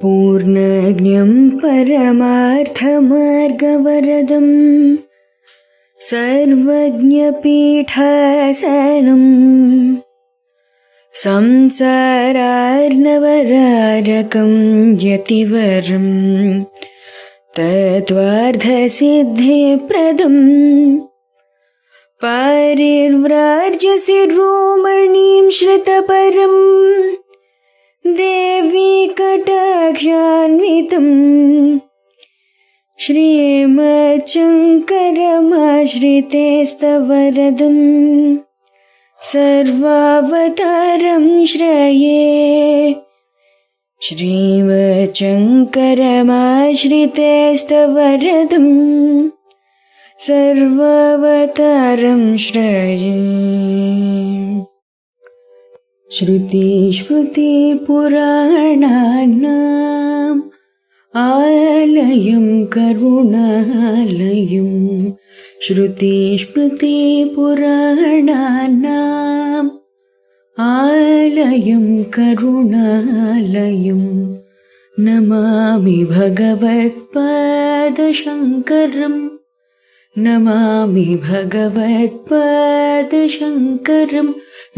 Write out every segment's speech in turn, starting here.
पूर्णज्ञं परमार्थमार्गवरदं सर्वज्ञपीठासनं संसारार्णवरारकं यतिवरं तत्त्वार्थसिद्धिप्रदम् पारिव्राज्यशिरोमणिं श्रितपरम् देवी कटाक्षान्वितं श्रीमच्शङ्करमाश्रितेस्तवरदं सर्वावतारं श्रये। श्रीमच्शङ्करमाश्रितेस्तवरदं सर्वावतारं श्रये। श्रुतिस्मृतिपुराणानाम् आलयं करुणालयं श्रुतिस्मृतिपुराणानाम् आलयं करुणालयं नमामि भगवत्पादशङ्करं नमामि भगवत्पादशङ्करं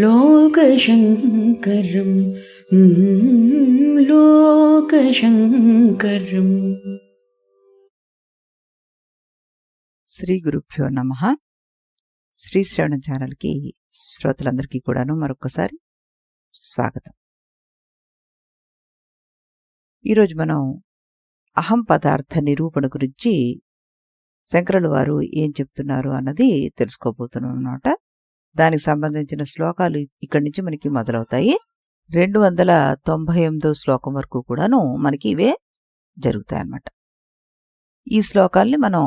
लोकशङ्करं లోకశంకరం. శ్రీ గురుభ్యో నమః. శ్రీ శ్రవణ ఛానల్కి శ్రోతలందరికీ కూడాను మరొకసారి స్వాగతం. ఈరోజు మనం అహం పదార్థ నిరూపణ గురించి శంకరుల వారు ఏం చెప్తున్నారు అన్నది తెలుసుకోబోతున్నాం అన్నమాట. దానికి సంబంధించిన శ్లోకాలు ఇక్కడి నుంచి మనకి మొదలవుతాయి. 298వ శ్లోకం వరకు కూడాను మనకి ఇవే జరుగుతాయన్నమాట. ఈ శ్లోకాల్ని మనం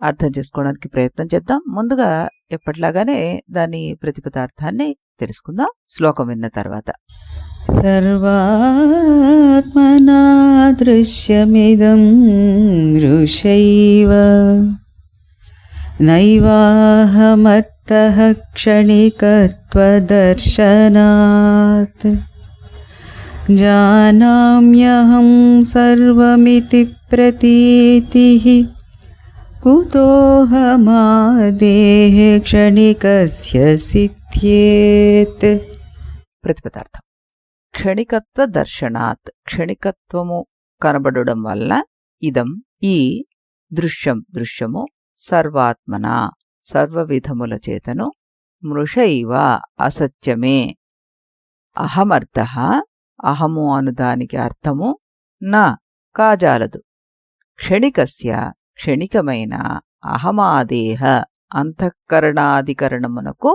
అర్థం చేసుకోవడానికి ప్రయత్నం చేద్దాం. ముందుగా ఎప్పట్లాగానే దాని ప్రతిపదార్థాన్ని తెలుసుకుందాం శ్లోకం విన్న తర్వాత. సర్వాత్మనా దృశ్యమిదం ఋషైవ నైవాహమర్థః క్షణికత్వదర్శనాత్ జానామ్యహం సర్వమితి ప్రతీతిః కుతోహమాదేః క్షణికస్య సిద్ధ్యేత్. ప్రతిపదార్థం క్షణికత్వ దర్శనాత్, క్షణికత్వము కనబడడం వల్ల ఇదం ఈ దృశ్యము సర్వాత్మన సర్వవిధముల చేతను మృషైవ అసత్యమే అహమర్థః అహము అను దానికి అర్థము నా కాజాలదు క్షణికస్య క్షణికమైన అహమాదేహ అంతఃకరణాధికరణమునకు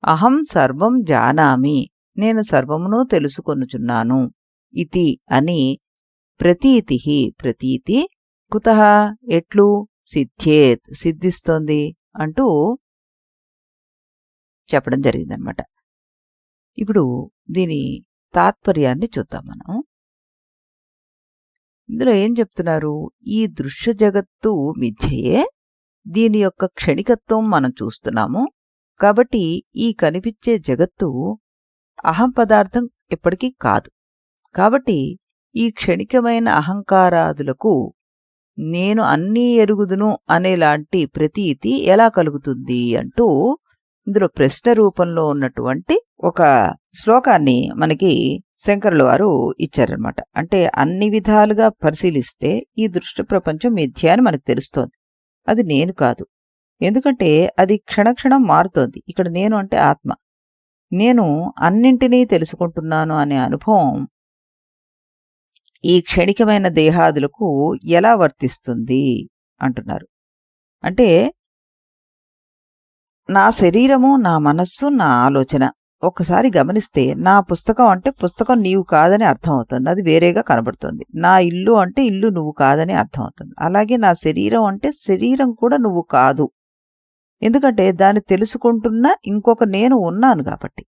అహం సర్వం జానామి నేను సర్వమును తెలుసుకొనుచున్నాను ఇతి అని ప్రతీతి కుతః ఎట్లు సిద్ధ్యేత్ సిద్ధిస్తోంది అంటూ చెప్పడం జరిగిందనమాట. ఇప్పుడు దీని తాత్పర్యాన్ని చూద్దాం మనం. ఇందులో ఏం చెప్తున్నారు? ఈ దృశ్య జగత్తు మిథ్యయే, దీని యొక్క క్షణికత్వం మనం చూస్తున్నాము. కాబట్టి ఈ కనిపించే జగత్తు అహం పదార్థం ఎప్పటికీ కాదు. కాబట్టి ఈ క్షణికమైన అహంకారాదులకు నేను అన్నీ ఎరుగుదును అనేలాంటి ప్రతీతి ఎలా కలుగుతుంది అంటూ ఇందులో ప్రశ్న రూపంలో ఉన్నటువంటి ఒక శ్లోకాన్ని మనకి శంకరుల వారు ఇచ్చారనమాట. అంటే అన్ని విధాలుగా పరిశీలిస్తే ఈ దృశ్య ప్రపంచం మిథ్య అని మనకు తెలుస్తోంది. అది నేను కాదు, ఎందుకంటే అది క్షణక్షణం మారుతోంది. ఇక్కడ నేను అంటే ఆత్మ. నేను అన్నింటినీ తెలుసుకుంటున్నాను అనే అనుభవం ఈ క్షణికమైన దేహాదులకు ఎలా వర్తిస్తుంది అంటున్నారు. అంటే నా శరీరము, నా మనస్సు, నా ఆలోచన ఒక్కసారి గమనిస్తే నా పుస్తకం అంటే పుస్తకం నీవు కాదని అర్థమవుతుంది, అది వేరేగా కనబడుతుంది. నా ఇల్లు అంటే ఇల్లు నువ్వు కాదని అర్థమవుతుంది. అలాగే నా శరీరం అంటే శరీరం కూడా నువ్వు కాదు, ఎందుకంటే దాన్ని తెలుసుకుంటున్న ఇంకొక నేను ఉన్నాను కాబట్టి.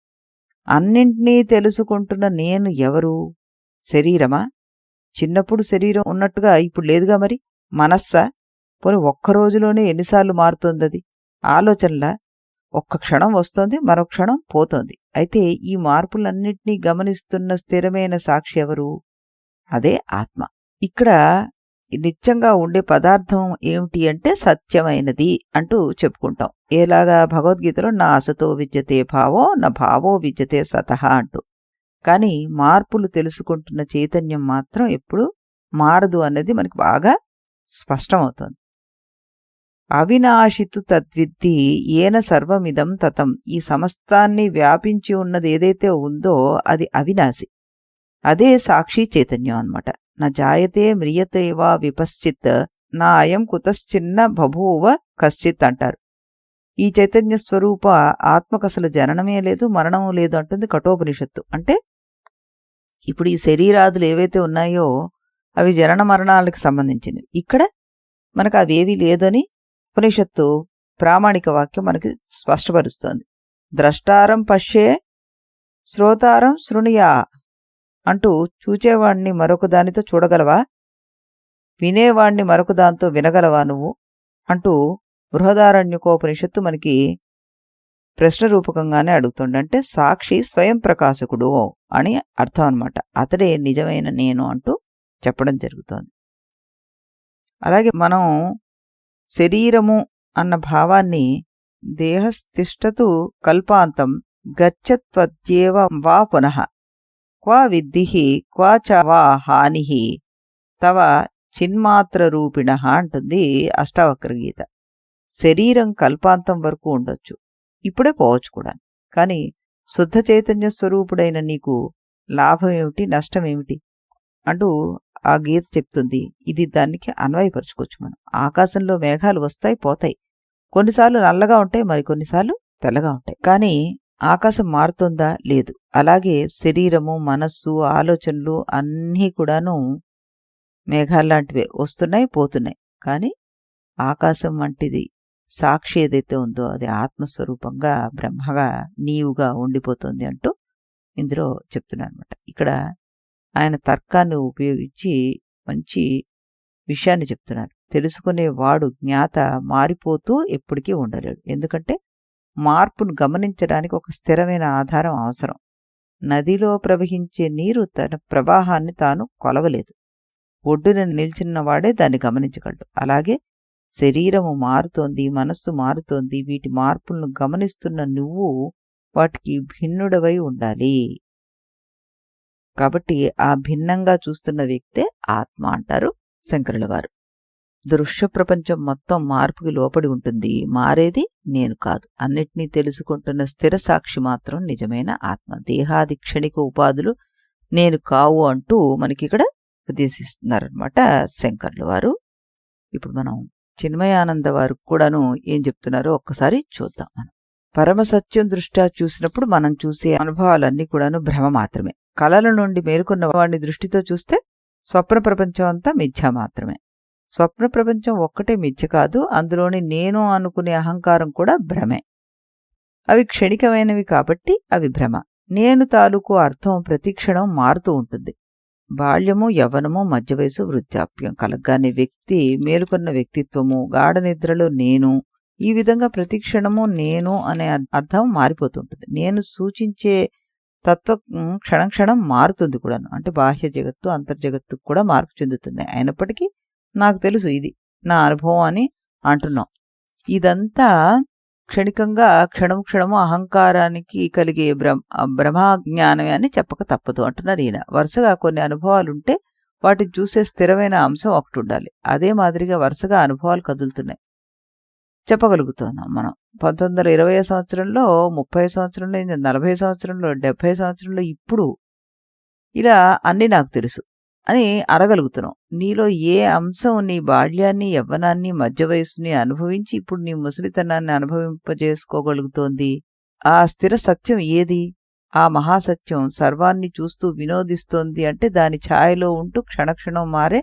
అన్నింటినీ తెలుసుకుంటున్న నేను ఎవరు? శరీరమా? చిన్నప్పుడు శరీరం ఉన్నట్టుగా ఇప్పుడు లేదుగా. మరి మనస్సా? పోనీ ఒక్క రోజులోనే ఎన్నిసార్లు మారుతోంది అది? ఆలోచనలా? ఒక్క క్షణం వస్తోంది, మరో క్షణం పోతోంది. అయితే ఈ మార్పులన్నింటినీ గమనిస్తున్న స్థిరమైన సాక్షి ఎవరు? అదే ఆత్మ. ఇక్కడ నిత్యంగా ఉండే పదార్థం ఏమిటి అంటే సత్యమైనది అంటూ చెప్పుకుంటాం. ఎలాగా భగవద్గీతలో నా అసతో విద్యతే భావో నా భావో విద్యతే సతః అంటూ. కానీ మార్పులు తెలుసుకుంటున్న చైతన్యం మాత్రం ఎప్పుడు మారదు అన్నది మనకి బాగా స్పష్టమవుతోంది. అవినాశితు తద్విద్ధి ఏన సర్వమిదం తతం. ఈ సమస్తాన్ని వ్యాపించి ఉన్నది ఏదైతే ఉందో అది అవినాశి. అదే సాక్షి చైతన్యం అన్నమాట. నా జాయతే మ్రియతే వా విపశ్చిత్ నా అయం కుతశ్చిన్న బభూవ కశ్చిత్ అంటారు. ఈ చైతన్య స్వరూప ఆత్మకు అసలు జననమే లేదు, మరణము లేదు అంటుంది కఠోపనిషత్తు. అంటే ఇప్పుడు ఈ శరీరాదులు ఏవైతే ఉన్నాయో అవి జనన మరణాలకు సంబంధించినవి. ఇక్కడ మనకు అవేవీ లేదని ఉపనిషత్తు ప్రామాణిక వాక్యం మనకి స్పష్టపరుస్తోంది. ద్రష్టారం పశ్యే శ్రోతారం శృణుయా అంటూ చూచేవాణ్ణి మరొక దానితో చూడగలవా, వినేవాణ్ణి మరొక దాంతో వినగలవా నువ్వు అంటూ బృహదారణ్యకోపనిషత్తు మనకి ప్రశ్న రూపకంగానే అడుగుతుండే. అంటే సాక్షి స్వయం ప్రకాశకుడు అని అర్థం అన్నమాట. అతడే నిజమైన నేను అంటూ చెప్పడం జరుగుతోంది. అలాగే మనం శరీరము అన్న భావాన్ని దేహస్థిష్టతు కల్పాంతం గచ్చత్వద్యేవ వా పునః క్వా విద్ధిః క్వా చ వా హానిః తవ చిన్మాత్రరూపిణ అంటుంది అష్టావక్ర గీత. శరీరం కల్పాంతం వరకు ఉండొచ్చు, ఇప్పుడే పోవచ్చు కూడా. కానీ శుద్ధ చైతన్య స్వరూపుడైన నీకు లాభం ఏమిటి, నష్టం ఏమిటి అంటూ ఆ గీత చెప్తుంది. ఇది దానికి అన్వయపరుచుకోవచ్చు మనం. ఆకాశంలో మేఘాలు వస్తాయి పోతాయి, కొన్నిసార్లు నల్లగా ఉంటాయి, మరికొన్నిసార్లు తెల్లగా ఉంటాయి. కానీ ఆకాశం మారుతుందా? లేదు. అలాగే శరీరము, మనస్సు, ఆలోచనలు అన్నీ కూడాను మేఘాల్లాంటివే, వస్తున్నాయి పోతున్నాయి. కానీ ఆకాశం వంటిది సాక్షి ఏదైతే ఉందో అది ఆత్మస్వరూపంగా బ్రహ్మగా నీవుగా ఉండిపోతుంది అంటూ ఇందులో చెప్తున్నారన్నమాట. ఇక్కడ ఆయన తర్కాన్ని ఉపయోగించి మంచి విషయాన్ని చెప్తున్నారు. తెలుసుకునేవాడు జ్ఞాత మారిపోతూ ఎప్పటికీ ఉండలేడు. ఎందుకంటే మార్పును గమనించడానికి ఒక స్థిరమైన ఆధారం అవసరం. నదిలో ప్రవహించే నీరు తన ప్రవాహాన్ని తాను కొలవలేదు, ఒడ్డున నిల్చున్నవాడే దాన్ని గమనించగలడు. అలాగే శరీరము మారుతోంది, మనస్సు మారుతోంది. వీటి మార్పులను గమనిస్తున్న నువ్వు వాటికి భిన్నుడవై ఉండాలి. కాబట్టి ఆ భిన్నంగా చూస్తున్న వ్యక్తే ఆత్మ అంటారు శంకరుల వారు. దృశ్య ప్రపంచం మొత్తం మార్పుకి లోపడి ఉంటుంది, మారేది నేను కాదు. అన్నిటినీ తెలుసుకుంటున్న స్థిర సాక్షి మాత్రం నిజమైన ఆత్మ. దేహాది క్షణిక ఉపాధులు నేను కావు అంటూ మనకి ఇక్కడ ఉపదేశిస్తున్నారనమాట శంకరుల వారు. ఇప్పుడు మనం చిన్మయానంద వారు కూడాను ఏం చెప్తున్నారో ఒక్కసారి చూద్దాం. మనం పరమసత్యం దృష్ట్యా చూసినప్పుడు మనం చూసే అనుభవాలన్నీ కూడాను భ్రమ మాత్రమే. కలల నుండి మేలుకున్న వాడిని దృష్టితో చూస్తే స్వప్న ప్రపంచం అంతా మిథ్య మాత్రమే. స్వప్న ప్రపంచం ఒక్కటే మిథ్య కాదు, అందులోని నేను అనుకునే అహంకారం కూడా భ్రమే. అవి క్షణికమైనవి కాబట్టి అవి భ్రమ. నేను తాలూకు అర్థం ప్రతిక్షణం మారుతూ ఉంటుంది. బాల్యము, యవ్వనము, మధ్య వయసు, వృద్ధాప్యం కలగ్గానే వ్యక్తి మేలుకొన్న వ్యక్తిత్వము, గాఢ నిద్రలో నేను, ఈ విధంగా ప్రతిక్షణము నేను అనే అర్థం మారిపోతుంటుంది. నేను సూచించే తత్వం క్షణం క్షణం మారుతుంది కూడాను. అంటే బాహ్య జగత్తు, అంతర్జగత్తు కూడా మార్పు చెందుతుంది. అయినప్పటికీ నాకు తెలుసు ఇది నా అనుభవం అని అంటున్నాం. ఇదంతా క్షణికంగా క్షణము క్షణము అహంకారానికి కలిగే బ్రహ్మజ్ఞానమే అని చెప్పక తప్పదు అంటున్నారు ఈయన. వరుసగా కొన్ని అనుభవాలుంటే వాటిని చూసే స్థిరమైన అంశం ఒకటి ఉండాలి. అదే మాదిరిగా వరుసగా అనుభవాలు కదులుతున్నాయి, చెప్పగలుగుతున్నాం మనం. 1920 సంవత్సరంలో, 30 సంవత్సరంలో, 40 సంవత్సరంలో, 70 సంవత్సరంలో, ఇప్పుడు ఇలా అన్నీ నాకు తెలుసు అని అనగలుగుతున్నాం. నీలో ఏ అంశం నీ బాల్యాన్ని, యవ్వనాన్ని, మధ్య వయస్సుని అనుభవించి ఇప్పుడు నీ ముసలితనాన్ని అనుభవింపజేసుకోగలుగుతోంది? ఆ స్థిర సత్యం ఏది? ఆ మహాసత్యం సర్వాన్ని చూస్తూ వినోదిస్తోంది. అంటే దాని ఛాయలో ఉంటూ క్షణక్షణం మారే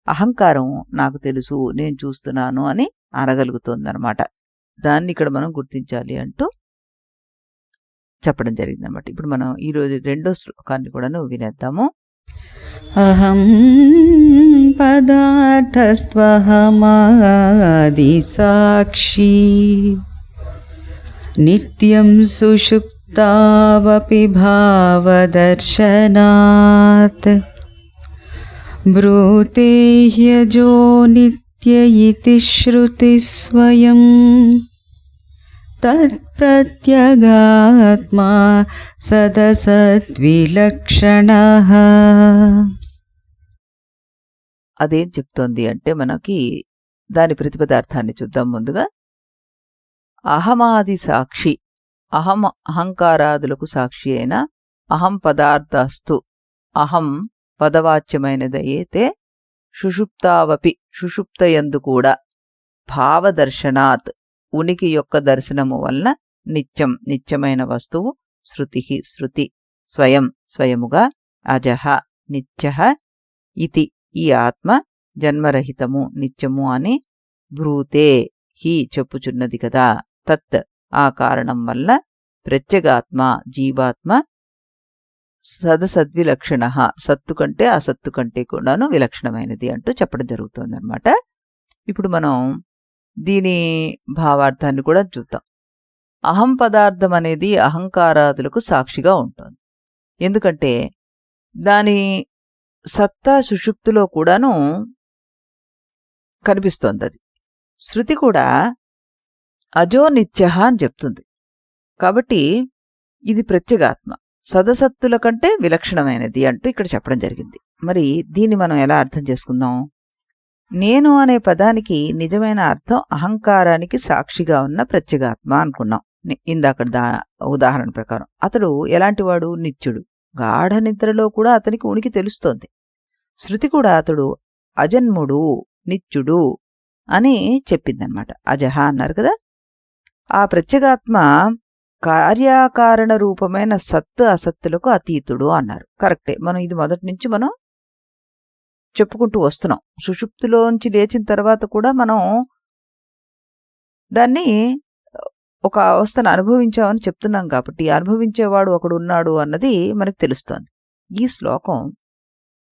అహంకారం నాకు తెలుసు, నేను చూస్తున్నాను అని అనగలుగుతోందనమాట. దాన్ని ఇక్కడ మనం గుర్తించాలి అంటూ చెప్పడం జరిగిందనమాట. ఇప్పుడు మనం ఈరోజు రెండో శ్లోకాన్ని కూడా వినేద్దాము. అహం పదార్థస్త్వహమాది సాక్షి నిత్యం సుషుప్తావపి భావదర్శనాత్ బ్రూతే హ్యజో నిత్య ఇతి శ్రుతి స్వయం తత్ప్రత్యగాత్మా సదసద్విలక్షణః. అదేం చెప్తోంది అంటే మనకి దాని ప్రతిపదార్థాన్ని చూద్దాం. ముందుగా అహమాది సాక్షి, అహంకారాదులకు సాక్షి అయిన అహం పదార్థస్తు, అహం పదవాచ్యమైనదైతే సుషుప్తావపి సుషుప్తయందు కూడా భావదర్శనాత్ ఉనికి యొక్క దర్శనము వలన నిత్యం నిత్యమైన వస్తువు శృతి స్వయముగా అజహ నిత్యః ఇతి ఈ ఆత్మ జన్మరహితము నిత్యము అని బ్రూతే హి చెప్పుచున్నది కదా. తత్ ఆ కారణం వల్ల ప్రత్యేగాత్మ జీవాత్మ సదసద్విలక్షణ సత్తు కంటే అసత్తు కంటే కూడాను విలక్షణమైనది అంటూ చెప్పడం జరుగుతుందన్నమాట. ఇప్పుడు మనం దీని భావార్థాన్ని కూడా చూద్దాం. అహం పదార్థం అనేది అహంకారాదులకు సాక్షిగా ఉంటుంది. ఎందుకంటే దాని సత్తా సుషుప్తిలో కూడాను కనిపిస్తోంది. అది శృతి కూడా అజో నిత్య అని చెప్తుంది. కాబట్టి ఇది ప్రత్యేగాత్మ సదసత్తుల కంటే విలక్షణమైనది అంటూ ఇక్కడ చెప్పడం జరిగింది. మరి దీన్ని మనం ఎలా అర్థం చేసుకుందాం? నేను అనే పదానికి నిజమైన అర్థం అహంకారానికి సాక్షిగా ఉన్న ప్రత్యేగాత్మ అనుకున్నాం ఇందాక ఉదాహరణ ప్రకారం. అతడు ఎలాంటివాడు? నిత్యుడు. గాఢ నిద్రలో కూడా అతనికి ఉనికి తెలుస్తోంది. శృతి కూడా అతడు అజన్ముడు నిత్యుడు అని చెప్పిందనమాట. అజహ అన్నారు కదా. ఆ ప్రత్యేగాత్మ కార్యాకారణ రూపమైన సత్తు అసత్తులకు అతీతుడు అన్నారు. కరెక్టే. మనం ఇది మొదటి నుంచి మనం చెప్పుకుంటూ వస్తున్నాం. సుషుప్తిలోంచి లేచిన తర్వాత కూడా మనం దాన్ని ఒక అవస్థను అనుభవించామని చెప్తున్నాం. కాబట్టి అనుభవించేవాడు ఒకడు ఉన్నాడు అన్నది మనకు తెలుస్తోంది. ఈ శ్లోకం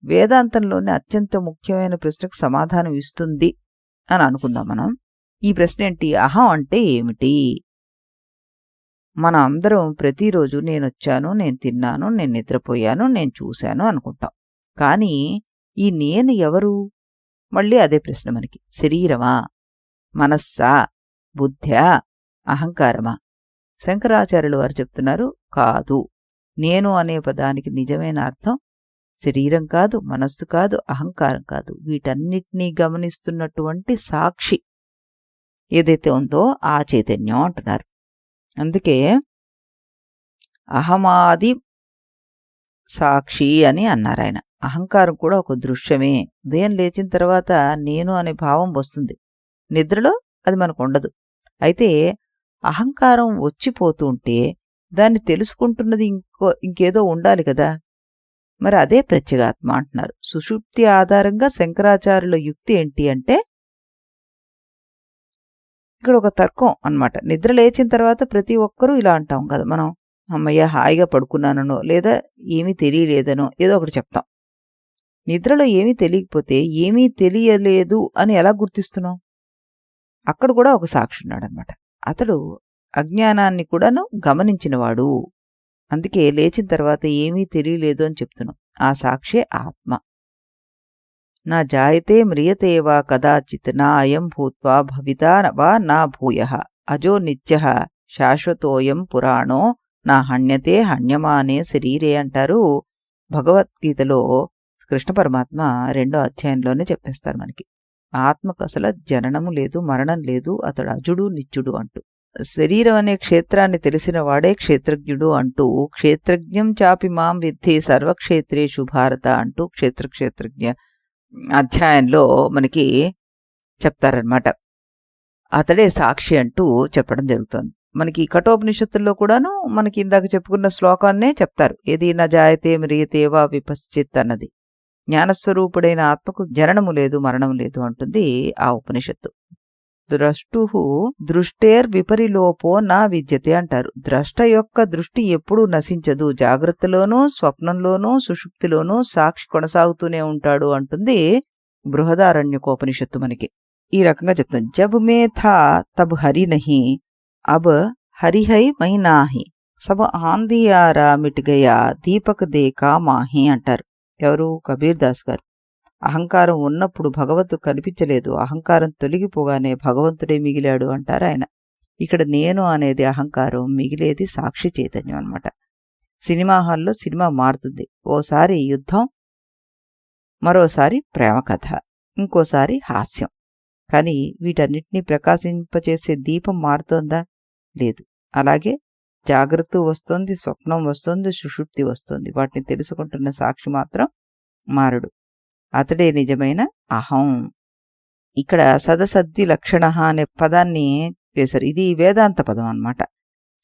వేదాంతంలోని అత్యంత ముఖ్యమైన ప్రశ్నకు సమాధానం ఇస్తుంది అని అనుకుందాం మనం. ఈ ప్రశ్న ఏంటి? అహం అంటే ఏమిటి? మన అందరం ప్రతిరోజు నేనొచ్చాను, నేను తిన్నాను, నేను నిద్రపోయాను, నేను చూశాను అనుకుంటాం. కానీ ఈ నేను ఎవరు? మళ్ళీ అదే ప్రశ్న మనకి. శరీరమా, మనస్సా, బుద్ధ్యా, అహంకారమా? శంకరాచార్యులు వారు చెప్తున్నారు, కాదు. నేను అనే పదానికి నిజమైన అర్థం శరీరం కాదు, మనస్సు కాదు, అహంకారం కాదు. వీటన్నిటినీ గమనిస్తున్నటువంటి సాక్షి ఏదైతే ఉందో ఆ చైతన్యం అంటున్నారు. అందుకే అహమాది సాక్షి అని అన్నారు ఆయన. అహంకారం కూడా ఒక దృశ్యమే. ఉదయం లేచిన తర్వాత నేను అనే భావం వస్తుంది. నిద్రలో అది మనకు ఉండదు. అయితే అహంకారం వచ్చిపోతూ ఉంటే దాన్ని తెలుసుకుంటున్నది ఇంకేదో ఉండాలి కదా. మరి అదే ప్రత్యేగాత్మ అంటున్నారు. సుషుప్తి ఆధారంగా శంకరాచార్యుల యుక్తి ఏంటి అంటే, ఇక్కడ ఒక తర్కం అన్నమాట. నిద్ర లేచిన తర్వాత ప్రతి ఒక్కరూ ఇలా అంటాం కదా మనం, అమ్మయ్య హాయిగా పడుకున్నానో లేదా ఏమీ తెలియలేదనో ఏదో ఒకటి చెప్తాం. నిద్రలో ఏమీ తెలియకపోతే ఏమీ తెలియలేదు అని ఎలా గుర్తిస్తున్నాం? అక్కడ కూడా ఒక సాక్షి ఉన్నాడనమాట. అతడు అజ్ఞానాన్ని కూడాను గమనించినవాడు. అందుకే లేచిన తర్వాత ఏమీ తెలియలేదు అని చెప్తున్నాం. ఆ సాక్షే ఆత్మ. నా జాయతే మ్రియతే వా కదాచిత్ నా అయం భూత్వా భవితా వా నా భూయః అజో నిత్యః శాశ్వతోయం పురాణో నా హణ్యతే హణ్యమానే శరీరే అంటారు భగవద్గీతలో. కృష్ణ పరమాత్మ 2వ అధ్యాయంలోనే చెప్పేస్తారు మనకి. ఆత్మకు అసలు జననము లేదు, మరణం లేదు, అతడు అజుడు నిత్యుడు అంటూ. శరీరం అనే క్షేత్రాన్ని తెలిసిన వాడే క్షేత్రజ్ఞుడు అంటూ, క్షేత్రజ్ఞం చాపి మాం విద్ధి సర్వక్షేత్రేషు భారత అంటూ క్షేత్రజ్ఞ అధ్యాయంలో మనకి చెప్తారనమాట. అతడే సాక్షి అంటూ చెప్పడం జరుగుతుంది. మనకి కఠోపనిషత్తుల్లో కూడాను మనకి ఇందాక చెప్పుకున్న శ్లోకాన్నే చెప్తారు. ఏది నా జాయతే మ్రియతే వా విపశ్చిత్ అన్నది. జ్ఞానస్వరూపుడైన ఆత్మకు జననము లేదు, మరణం లేదు అంటుంది ఆ ఉపనిషత్తు. ద్రష్టుః దృష్టేర్ విపరిలోపో నా విద్యతే అంటారు. ద్రష్ట యొక్క దృష్టి ఎప్పుడూ నశించదు. జాగ్రత్తలోనూ స్వప్నంలోనూ సుషుప్తిలోనూ సాక్షి కొనసాగుతూనే ఉంటాడు అంటుంది బృహదారణ్యకోపనిషత్తు మనకి. ఈ రకంగా చెప్తుంది. జబ్ మే థా తబ్ హరి నహి అబ్ హరిహై మై నాహి సబ్ ఆంధియారా మిట్ గయా దీపక్ దేకా మాహి అంటారు. ఎవరు? కబీర్ దాస్ గారు. అహంకారం ఉన్నప్పుడు భగవంతుడు కనిపించలేదు, అహంకారం తొలగిపోగానే భగవంతుడే మిగిలాడు అంటారు ఆయన. ఇక్కడ నేను అనేది అహంకారం, మిగిలేది సాక్షి చైతన్యం అన్నమాట. సినిమా హాల్లో సినిమా మారుతుంది. ఓసారి యుద్ధం, మరోసారి ప్రేమ కథ, ఇంకోసారి హాస్యం. కానీ వీటన్నిటినీ ప్రకాశింపచేసే దీపం మారుతోందా? లేదు. అలాగే జాగ్రత్త వస్తుంది, స్వప్నం వస్తుంది, సుషుప్తి వస్తుంది. వాటిని తెలుసుకుంటున్న సాక్షి మాత్రం మారడు. అతడే నిజమైన అహం. ఇక్కడ సదసద్వి లక్షణ అనే పదాన్ని వేశారు. ఇది వేదాంత పదం అన్నమాట.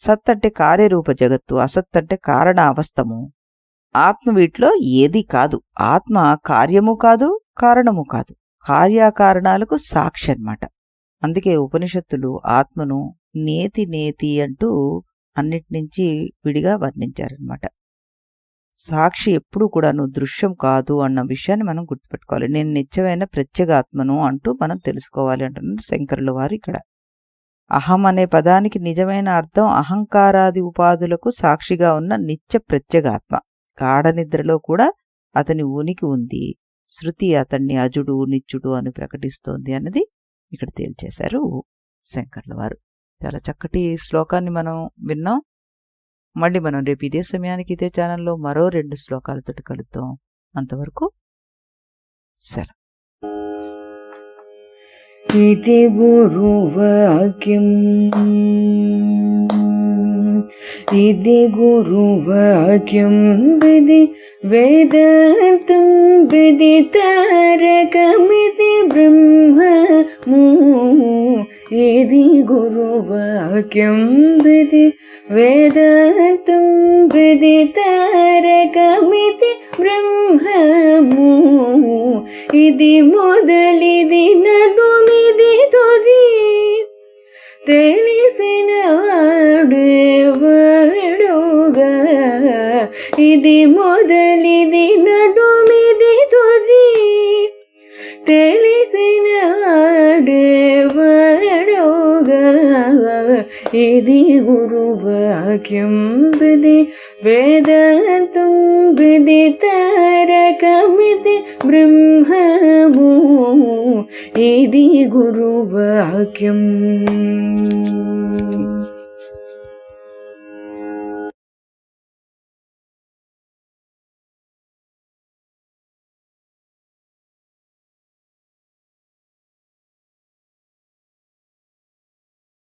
సత్ అంటే కార్యరూప జగత్తు, అసత్ అంటే కారణ అవస్థము. ఆత్మ వీటిలో ఏది కాదు. ఆత్మ కార్యము కాదు, కారణము కాదు. కార్యకారణాలకు సాక్షి అన్నమాట. అందుకే ఉపనిషత్తులు ఆత్మను నేతి నేతి అంటూ అన్నిటినుంచి విడిగా వర్ణించారనమాట. సాక్షి ఎప్పుడూ కూడాను దృశ్యం కాదు అన్న విషయాన్ని మనం గుర్తుపెట్టుకోవాలి. నేను నిత్యమైన ప్రత్యేగాత్మను అంటూ మనం తెలుసుకోవాలి అంటున్నారు శంకరుల వారు ఇక్కడ. అహం అనే పదానికి నిజమైన అర్థం అహంకారాది ఉపాధులకు సాక్షిగా ఉన్న నిత్య ప్రత్యేగాత్మ. గాఢ నిద్రలో కూడా అతని ఉనికి ఉంది. శృతి అతన్ని అజుడు నిత్యుడు అని ప్రకటిస్తోంది అన్నది ఇక్కడ తేల్చేశారు శంకర్ల వారు. చాలా చక్కటి శ్లోకాన్ని మనం విన్నాం. మళ్ళీ మనం రేపు ఇదే సమయానికి ఇదే ఛానల్లో మరో 2 శ్లోకాలతో కలుద్దాం. అంతవరకు సెలవు. इति गुरुवाक्यम् इति गुरुवाक्यं विधि वेदान्तं विदितारकमिति ब्रह्ममु इति गुरुवाक्यं विधि वेदान्तं विदितारकमिति ब्रह्ममु इति मोदलिदि नडुमिदि तुदि తెలిసిన వాడేవాడుగా ఇది మొదలిది నడుమిది తుది తెలిసిన వాడేవాడుగా ఇది గురువాక్యం విధి వేదాంతం విదితారకమితి బ్రహ్మము ఇది గురువాక్యం.